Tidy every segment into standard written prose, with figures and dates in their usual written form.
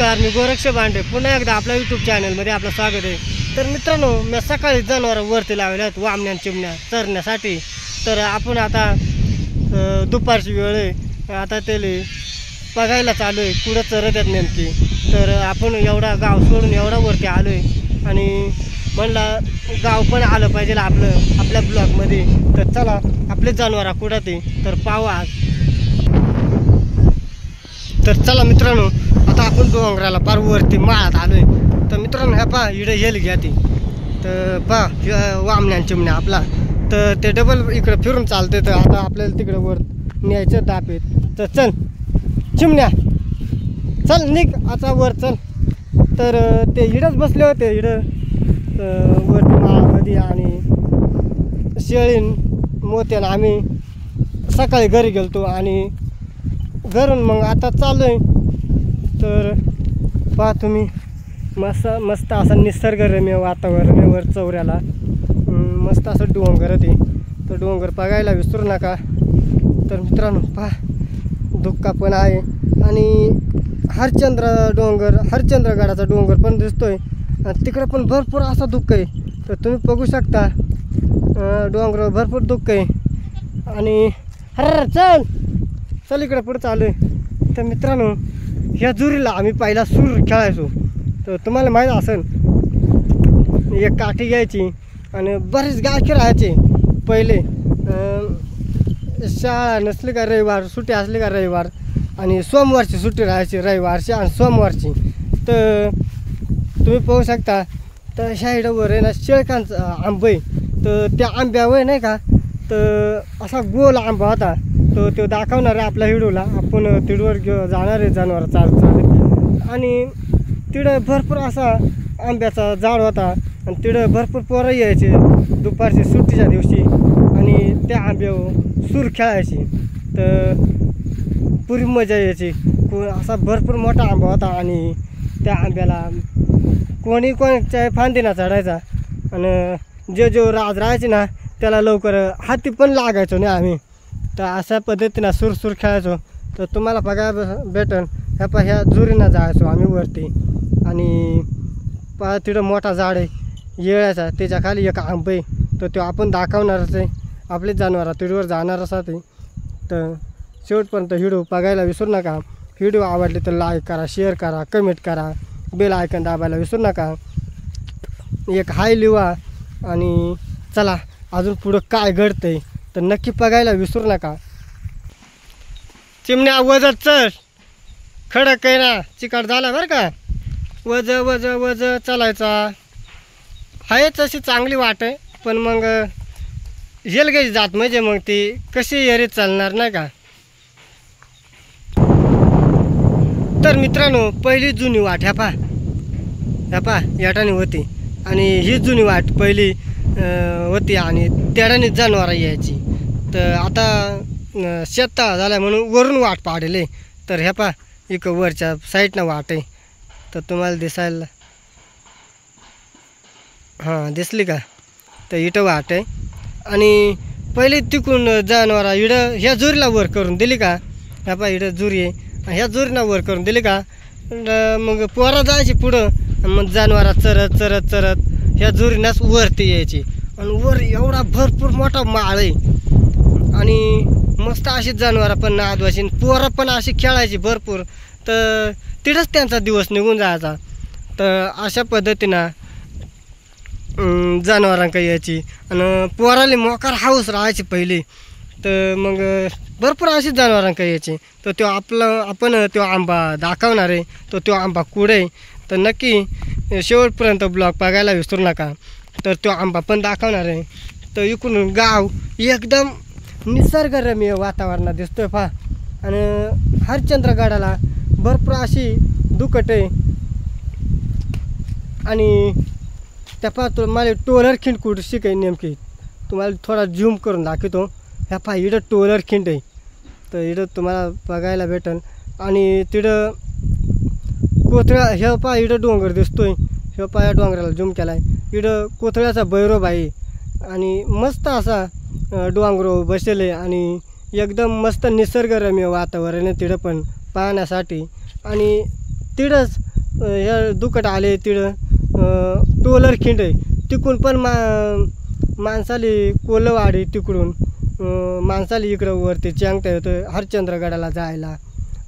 नमस्कार, मी गोरक्ष भांडे पुन्हा एकदा आपल्या यूट्यूब चॅनलमध्ये आपलं स्वागत आहे। तर मित्रांनो, मी सकाळी जनावरं वरती लावले आहेत वामण्या चिमण्या चरण्यासाठी। तर आपण आता दुपारची वेळ आहे, आता त्याला बघायला चालू आहे कुठं चरत आहेत नेमकी। तर आपण एवढा गाव सोडून एवढा वरती आलो आहे आणि म्हणलं गाव पण आलं पाहिजे आपल्या ब्लॉगमध्ये। तर चला आपले जनावरं कुठं ते तर पाहू। तर चला मित्रांनो, आता आपण डोंगराला पार वरती माळात आलोय। तर मित्रांनो, ह्या पहा इकडे हेल घ्या ती, तर पहा वामण्या चिमण्या आपला, तर ते डबल इकडे फिरून चालते। तर आता आपल्याला तिकडे वर न्यायचं दाप आहेत। तर चल चिमण्या, चल निघ आता वर चल। तर ते इडच बसले होते इडं वरती माळामध्ये आणि शेळीन मोत्यानं आम्ही सकाळी घरी गेलतो आणि घरून मग आता चालू आहे। तर पहा तुम्ही मस्त असं निसर्गरम्य वातावरण आहे वर चौऱ्याला, मस्त असं डोंगर ते। तर डोंगर बघायला विसरू नका। तर मित्रांनो पहा, धुक्का पण आहे आणि हरचंद्रगडाचा डोंगर पण दिसतोय आणि तिकडे पण भरपूर असा धुक्क आहे। तर तुम्ही बघू शकता डोंगर भरपूर धुक्क आहे आणि हर चल चल इकडे पुढे चालू आहे। तर मित्रांनो, ह्या जुरीला आम्ही पहिला सूर खेळायचो। तर तुम्हाला माहीत असेल, एक काठी घ्यायची आणि बरेच गायकी राहायचे पहिले। शाळा नसली का रविवार सुट्टी असली का रविवार आणि सोमवारची सुट्टी राहायची, रविवारची आणि सोमवारची। तर तुम्ही पाहू शकता, तर ह्या इडवर आहे ना शेळकांचा आंबा आहे। तर त्या आंब्यावर नाही का, तर असा गोल आंबा होता। तो दाखवणार आहे आपल्या व्हिडिओला। आपण तिडवर जाणार आहे जनावर चालत आणि तिकडं भरपूर असा आंब्याचा झाड होता आणि तिकडं भरपूर पोरं यायचे दुपारची सुट्टीच्या दिवशी आणि त्या आंब्यावर सूर खेळायची। तर पुरी मजा यायची। असा भरपूर मोठा आंबा होता आणि त्या आंब्याला कोणीच्या फांदीना चढायचा आणि जो राज राहायचे ना त्याला लवकर हाती पण लागायचो नाही आम्ही। तर अशा पद्धतीनं सूर खेळायचो। तर तुम्हाला बघायला भेटन, ह्या जुरीनं जायचो आम्ही वरती आणि पहा तिथं मोठा झाड आहे येळ्याचा, त्याच्या खाली एक आंबा आहे। तर तो आपण दाखवणारच आहे, आपले जनावरं तिडवर जाणार असते। तर शेवटपर्यंत व्हिडिओ बघायला विसरू नका। व्हिडिओ आवडले तर लाईक करा, शेअर करा, कमेंट करा, बेल आयकन दाबायला विसरू नका, एक हाय लिहा आणि चला अजून पुढं काय घडतंय तर नक्की बघायला विसरू नका। चिमण्या वजत चल, खडक आहे ना चिकाट झाला बरं का, वज वज वज चालायचा आहेच। अशी चांगली वाट आहे, पण मग हेलगेची जात म्हणजे मग ती कशी एरी चालणार नाही का। तर मित्रांनो, पहिली जुनी वाट ह्या पहा याठाने होती आणि ही जुनी वाट पहिली होती आणि त्याडाने जनावरं यायची। तर आता शेततळा झाला म्हणून वरून वाट पाडले। तर ह्या पहा इक वरच्या साईडनं वाट आहे, तर तुम्हाला दिसायला हां दिसली का। तर इथं वाट आहे आणि पहिले तिकून जनावरं इडं ह्या जुरीला वर करून दिली का, ह्या पहा इडं जुरी आहे, ह्या जुरीला वर करून दिली का मग पोरं जायची पुढं, मग जनावरं चरत चरत चरत ह्या जुरीनाच वरती यायची आणि वर एवढा भरपूर मोठा माळ आहे आणि मस्त अशी जनावरं पण नादवायची, पोरं पण अशी खेळायची भरपूर। तर तिथंच त्यांचा दिवस निघून जायचा। तर अशा पद्धतीनं जनावरांका यायची आणि पोराला मोकार हाऊस राहायची पहिली। तर मग भरपूर अशी जनावरांका यायची। तर तो आपण तो आंबा दाखवणार आहे, तो आंबा कुठे, तर नक्की शेवटपर्यंत ब्लॉग बघायला विसरू नका। तर तो आंबा पण दाखवणार आहे। तर इकडून गाव एकदम निसर्गरम्य वातावरणात दिसतोय पहा आणि हरचंद्रगडाला भरपूर अशी दुकट आहे आणि त्या पहा तुम्हाला टोलर खिंड कुठं शिकाय नेमकी, तुम्हाला थोडा झूम करून दाखवतो। ह्या पहा इकडं टोलर खिंड आहे, तर इकडं तुम्हाला बघायला भेटेल आणि तिकडं कोथळा ह्या पहा इकडं डोंगर दिसतोय, ह्या पहा या डोंगराला झूम केला आहे। इकडं कोथळ्याचा भैरव आहे आणि मस्त असा डोंगर बसले आणि एकदम मस्त निसर्गरम्य वातावरण आहे तिकडं पण पाहण्यासाठी आणि तिकडंच ह्या दुकट आले तिकडं टोलर खिंड आहे तिकडून पण माणसाली कोलवाडी तिकडून माणसाली इकडं वरती चांगता येतं हरिश्चंद्रगडाला जायला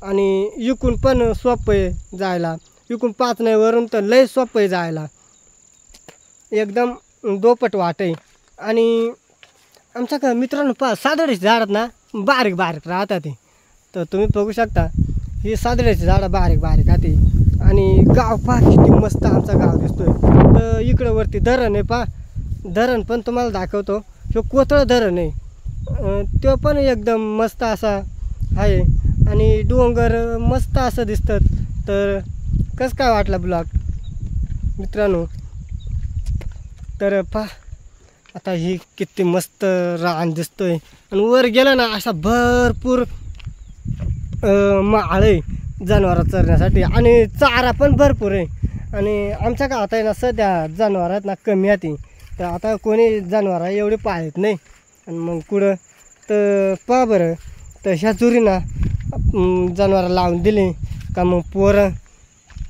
आणि इकडून पण सोपं आहे जायला इकडून 5 नाही वरून तर लय सोपं आहे जायला एकदम दोपट वाट आहे. आणि आमच्या मित्रांनो सादळीची झाडात ना बारीक बारीक राहतात ते तर तुम्ही बघू शकता ही सादळीची झाडं बारीक बारीक राहते. आणि गाव किती मस्त आमचा गाव दिसतोय. तर इकडं वरती धरण आहे धरण पण तुम्हाला दाखवतो. तो कोथळ धरण आहे तो पण एकदम मस्त असा आहे आणि डोंगर मस्त असं दिसतात. तर कसं काय वाटलं ब्लॉग मित्रांनो. तर आता ही किती मस्त रान दिसतोय आणि वर गेलं ना असा भरपूर माळ आहे जनावरं चरण्यासाठी आणि चारा पण भरपूर आहे. आणि आमच्या गावात आहे ना सध्या जनावरात ना कमी आहे तर आता कोणी जनावरं एवढे पाळत नाही. आणि मग कुठं तर बरं तर ह्या चुरीना जनावरं लावून दिली का मग पोरं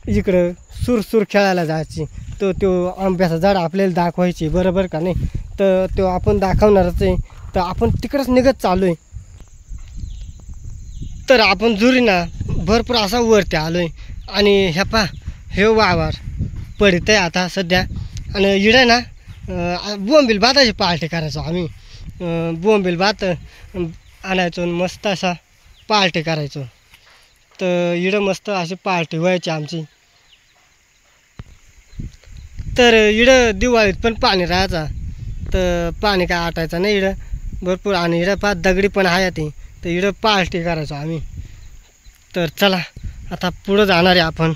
इकडं सुरसुर खेळायला जायची. तो आंब्याचा झाड आपल्याला दाखवायची बरोबर का नाही. तर तो आपण दाखवणारच आहे. तर आपण तिकडंच निघत चालू आहे. तर आपण जुरीना भरपूर असा वरती आलो आहे आणि ह्या हे वावर पडित आहे आता सध्या. आणि इडं ना बोंबील भाताची पार्टी करायचो आम्ही. बोंबील भात आणायचो मस्त असा पार्टी करायचो. तर इडं मस्त अशी पार्टी व्हायची आमची. तर इडं दिवाळीत पण पाणी राहायचा तर पाणी काय आटायचं नाही इडं भरपूर. आणि इडं दगडी पण आहे ती तर इडं पार्टी करायचो आम्ही. तर चला आता पुढं जाणार आहे आपण.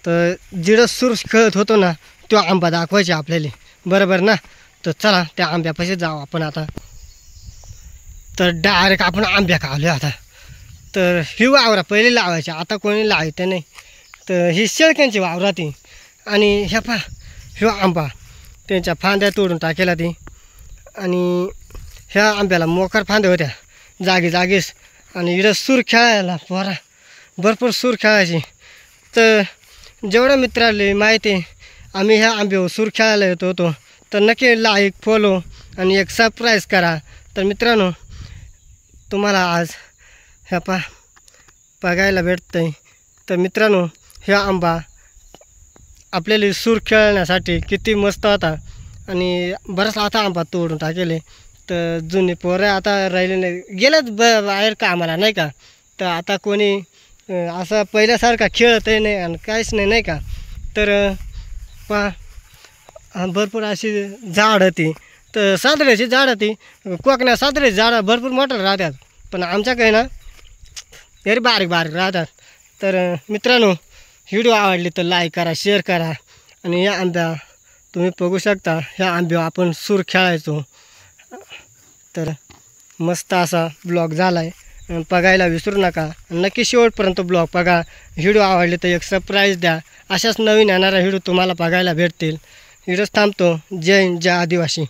तर जिडं सूर खेळत होतो ना तो आंबा दाखवायचे आपल्याला बरोबर ना. तर चला त्या आंब्यापाशी जाऊ आपण आता. तर डायरेक्ट आपण आंब्या खावले आता. तर ही वावरा पहिले लावायची आता कोणी लावायचं नाही. तर ही शेळक्यांची वावरा ती. आणि ह्या आंबा त्यांच्या फांद्या तोडून टाकेला ती. आणि ह्या आंब्याला मोकार फांद्या होत्या जागीच. आणि इकडं सूर खेळायला पोरा भरपूर सूर खेळायची. तर जेवढ्या मित्राले माहिती आहे आम्ही ह्या आंब्यावर सूर खेळायला येतो होतो. तर नक्की लाईक फॉलो आणि एक सबस्क्राईब करा. तर मित्रांनो तुम्हाला आज ह्या बघायला भेटतं आहे. तर मित्रांनो ह्या आंबा आपल्याला सूर खेळण्यासाठी किती मस्त होता. आणि बराच आता आंबा तोडून टाकेले. तर जुने पोरं आता राहिले नाही गेलेच बाहेर कामाला नाही का. तर आता कोणी असं पहिल्यासारखा खेळतही नाही आणि काहीच नाही का. तर भरपूर अशी झाडं ती तर सादऱ्याची झाडं ती कोकण्या सादऱ्याची झाडं भरपूर मोठं राहतात पण आमच्याकडे ना तरी बारीक राहतात. तर मित्रांनो व्हिडिओ आवडली तर लाईक करा शेअर करा. आणि या आंब्या तुम्ही बघू शकता ह्या आंब्यावर आपण सूर खेळायचो. तर मस्त असा ब्लॉग झाला आहे बघायला विसरू नका. नक्की शेवटपर्यंत ब्लॉग बघा. व्हिडिओ आवडले तर एक सरप्राईज द्या. अशाच नवीन येणारा व्हिडिओ तुम्हाला बघायला भेटतील. व्हिडिओच थांबतो. जय हिंद जय आदिवासी.